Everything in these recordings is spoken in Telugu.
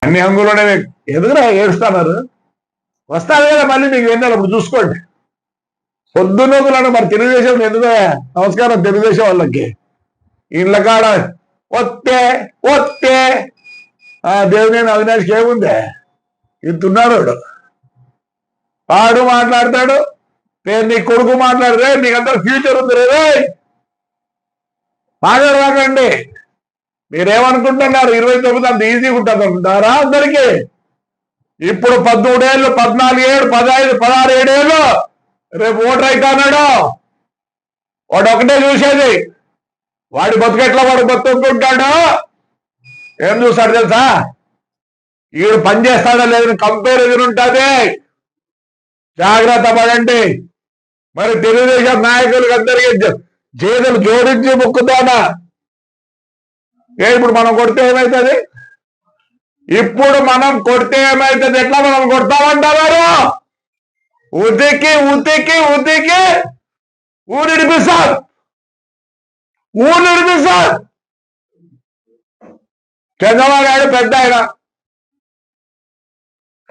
అన్ని హంగులోనే ఎదుగురా ఏడుస్తున్నారు. వస్తారు కదా మళ్ళీ మీకు వెళ్ళినప్పుడు చూసుకోండి. పొద్దున్నోకులను మరి తెలుగుదేశం ఎందుకు నమస్కారం తెలుగుదేశం వాళ్ళకి ఇళ్ళ కాడ వస్తే వస్తే దేవినేని అవినాష్కి ఏముందే ఇంతున్నాడు వాడు మాట్లాడతాడు. నీ కొడుకు మాట్లాడితే మీకంతా ఫ్యూచర్ ఉంది రే మాట్లాడరాకండి. మీరేమనుకుంటున్నారు 29 అంత ఈజీగా ఉంటుంది అనుకుంటారా అందరికీ? ఇప్పుడు 13 ఏళ్ళు 14 ఏళ్ళు 15 16 ఏళ్ళు రేపు ఓటర్ అయితే అన్నాడు. వాడు ఒకటే చూసేది వాడి బతుకెట్లా వాడు బతుకుంటాడు. ఏం చూస్తాడు తెలుసా? ఈడు పని చేస్తాడా లేదని కంపారిజన్ ఉంటుంది. జాగ్రత్త పడండి. మరి తెలుగుదేశం నాయకులకు అందరికీ చేతులు జోడించి మొక్కుతానా? ఇప్పుడు మనం కొడితే ఏమవుతుంది? ఇప్పుడు మనం కొడితే ఏమవుతుంది? ఎట్లా మనం కొడతామంటారు? ఉతికి ఉతికి ఉతికి ఊరిడిపిస్తారు. చంద్రబాబు నాయుడు పెద్ద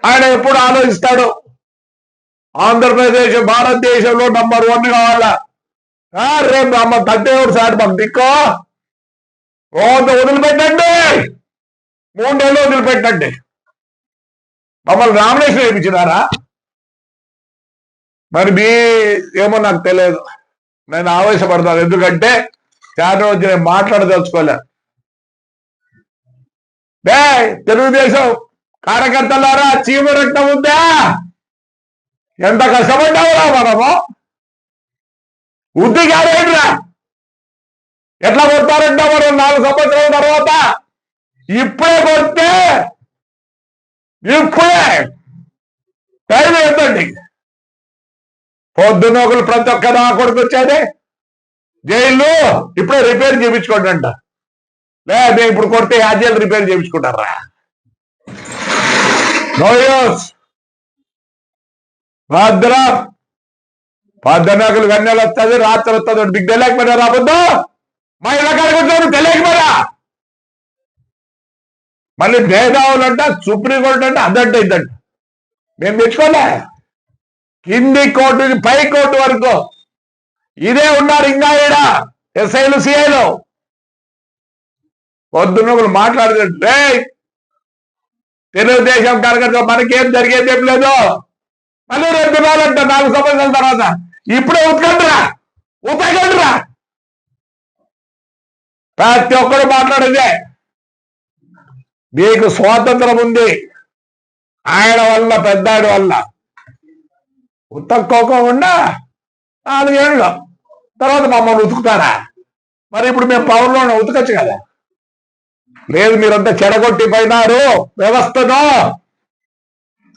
ఆయన ఎప్పుడు ఆలోచిస్తాడు ఆంధ్రప్రదేశ్ భారతదేశంలో నంబర్ 1 కావాలా? రేపు అమ్మ తట్టేవాడు సార్ మాకు దిక్కో వదిలిపెట్టండి. 3 ఏళ్ళు వదిలిపెట్టండి. మమ్మల్ని నామినేషన్ వేయించినారా? మరి మీ ఏమో నాకు తెలియదు. నేను ఆవేశపడతాను. ఎందుకంటే చాలా రోజు నేను మాట్లాడదలుచుకోలే. తెలుగుదేశం కార్యకర్తలారా చీమ రక్తం ఉందా? ఎంత కష్టపడ్డావురా మనము. ఉద్దిగారేట్రా ఎట్లా కొడతారంట మనం 4 సంవత్సరాల తర్వాత? ఇప్పుడే కొడితే ఇప్పుడే టైం ఎంతండి? పొద్దున్న ఒకరు ప్రతి ఒక్క నా కొడుకు వచ్చాడే జైలు ఇప్పుడే రిపేర్ చేయించుకోండి అంట. లేదు ఇప్పుడు కొడితే యాజీలు రిపేర్ చేయించుకుంటారా? No use. పొద్దున్నకులు గన్నెలు వస్తుంది, రాత్రి వస్తుంది. మీకు తెలియకపోయినా రాబోద్దు. మా ఇలా కనుకుంటున్నాను తెలియకపోయినా మళ్ళీ మేధావులు అంట సుప్రీంకోర్టు అంటే అదంట ఇద్దంట. మేము తెచ్చుకోలే. కింది కోర్టు పై కోర్టు వరకు ఇదే ఉన్నారు. ఇంకా ఈడ ఎస్ఐలు సిఐలు పొద్దున్నకులు మాట్లాడుతుంటే తెలుగుదేశం కార్యకర్త మనకేం జరిగేది ఏం లేదు. మళ్ళీ రేపు తినాలంట 4 సంవత్సరాల తర్వాత. ఇప్పుడే ఉతకండిరా. ప్రతి ఒక్కరు మాట్లాడేదే. మీకు స్వాతంత్రం ఉంది. ఆయన వల్ల పెద్దాడి వల్ల ఉతక్కోకుండా 4 ఏళ్ళు తర్వాత మమ్మల్ని ఉతుకుతారా? మరి ఇప్పుడు మేము పవర్లోనే ఉతకచ్చు కదా. లేదు మీరంతా చెడగొట్టిపోయినారు వ్యవస్థను.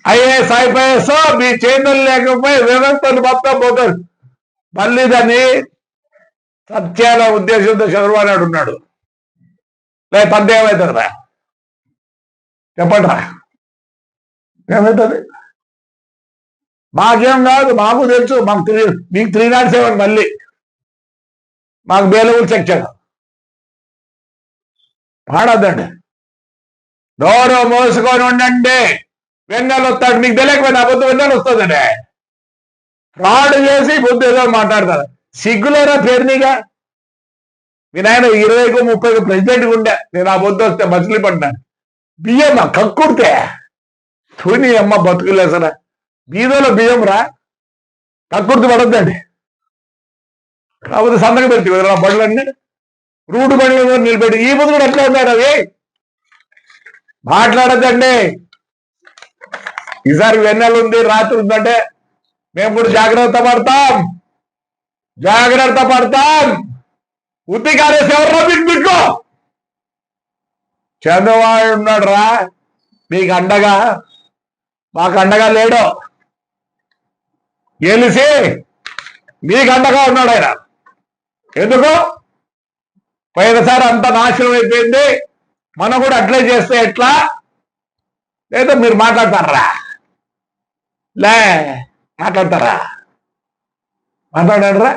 ఐఏఎస్ ఐపీఎస్ మీ చేతులు లేకపోయి వ్యవస్థను మొత్తం పోతారు. మళ్ళీ దాన్ని సత్యాల ఉద్దేశంతో చంద్రబాబు నాయుడు ఉన్నాడు. లేదు పంత ఏమవుతుందిరా చెప్పండి రా. ఏమవుతుంది? మాకేం కాదు, మాకు తెలుసు. మీకు 307 మళ్ళీ మాకు బేలవులు చెక్చాడు. పాడద్దండి. డోరు మోసుకొని ఉండండి. వెన్నెలు వస్తాడు. మీకు తెలియకపోయినా పొద్దు వెన్నెలు వస్తుందండి. ఫ్రాడ్ చేసి పొద్దు ఏదో మాట్లాడతారు. సిగ్గులేరా పేరునిగా? మీ నాయన 20కు 30కు ప్రెసిడెంట్గా ఉండే. నేను ఆ పొద్దు వస్తే మచిలీపట్టినాను. బియ్యమ్మా కక్కుడితే తుని అమ్మ బతుకులేసరా. బీదోలో బియ్యం రా కక్కుర్తి పడద్దండి. కాకపోతే సంతకం పెట్టి నా బడులన్నీ రూటు బండ్లు నిలబెట్టి ఈ పొద్దు కూడా ఎట్లా ఉన్నాడు? అవి మాట్లాడద్దండి. ఈసారి వెన్నెల ఉంది, రాత్రి ఉందంటే మేము కూడా జాగ్రత్త పడతాం. ఉత్తికారేసి ఎవర్రా మీకు చంద్రబాబు ఉన్నాడు రా మీకు అండగా. మాకు అండగా లేడు. గెలిచి మీకు అండగా ఉన్నాడు ఆయన. ఎందుకు? పోయినసారి అంత నాశనం అయిపోయింది. మనం కూడా అట్లే చేస్తే ఎట్లా? లేదా మీరు మాట్లాడతారా? మాట్లాడారా?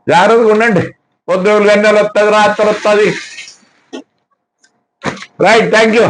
జాగ్రత్తగా ఉండండి. పొద్దులు గన్నెలు వస్తుంది, రాత్రి వస్తుంది. Right, thank you.